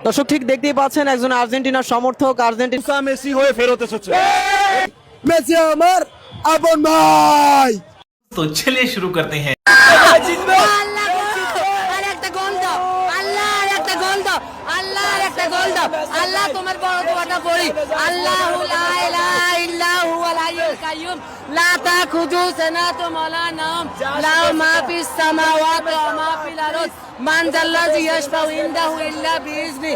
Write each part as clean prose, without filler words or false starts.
দর্শক ঠিক দেখতেই পাচ্ছেন একজন আর্জেন্টিনার সমর্থক আর্জেন্টিনা মেসি হয়ে ফেরত এসেছে। মেসি আমার আপন ভাই। तो चलिए शुरू करते हैं। আল্লাহ তোমার বড় দোয়াটা পড়ি। আল্লাহু লা ইলাহা ইল্লা হুয়াল হাইয়ুল কাইয়্যুম লা তাখুযু সিনাতুম ওয়ালা নাওম লাহু মা ফিস সামাওয়াতি ওয়া মা ফিল আরদ মান যাল্লাযী ইয়াশফাউ ইনদাহু ইল্লা বিইজনি।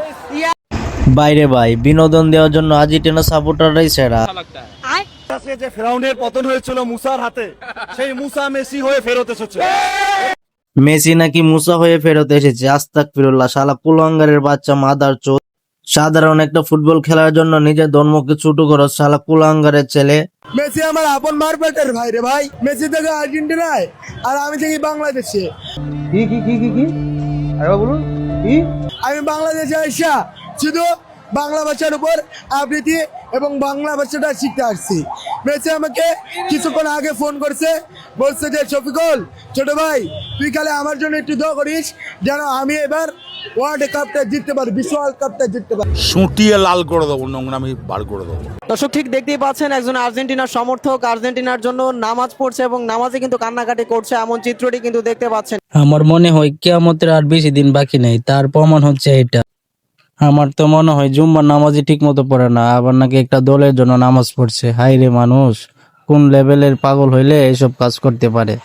বাইরে ভাই বিনোদন দেওয়ার জন্য আর্জেন্টিনা সাপোর্টাররাই সেরা। আজকে যে ফেরাউনের পতন হয়েছিল মুসার হাতে, সেই মুসা মেসি হয়ে ফেরত এসেছে। মেসি নাকি মুসা হয়ে ফেরত এসেছে। আস্তাগফিরুল্লাহ, শালা কুলাঙ্গারের বাচ্চা মাদার চোদ। সাধারণ একটা ফুটবল খেলার জন্য নিজের ধর্মকে ছোট করো, শালা কুলাঙ্গারের ছেলে। মেসি আমার আপন মার পেটের ভাই রে ভাই। মেসি থেকে আর্জেন্টিনায় আর আমি থেকে বাংলাদেশে। আমি বাংলাদেশে আইসা শুধু বাংলা ভাষার উপর আবৃত্তি এবং বাংলা ভাষাটা শিখতে আসছি। মেসি আমাকে কিছুক্ষণ আগে ফোন করছে, বলছে যে শফিকুল ছোট ভাই তুই খালি আমার জন্য একটু দোয়া করিস যেন আমি এবার ওয়ার্ল্ড কাপটা জিততে পারি, বিশ্ব ওয়ার্ল্ড কাপটা জিততে পারি। সুটিয়ে লাল করে দেবো, নোংরামি বার করে দেবো। দর্শক ঠিক দেখতেই পাচ্ছেন একজন আর্জেন্টিনার সমর্থক আর্জেন্টিনার জন্য নামাজ পড়ছে এবং নামাজে কিন্তু কান্নাকাটি করছে, এমন চিত্রটি কিন্তু দেখতে পাচ্ছেন। আমার মনে হয় কিয়ামতের আর বেশি দিন বাকি নেই, তার প্রমাণ হচ্ছে এটা। আমার তো মনে হয় জুম্মার নামাজই ঠিক মতো পড়ে না, আবার নাকি একটা দলের জন্য নামাজ পড়ছে। হাই রে মানুষ, কোন লেভেলের পাগল হইলে এসব কাজ করতে পারে।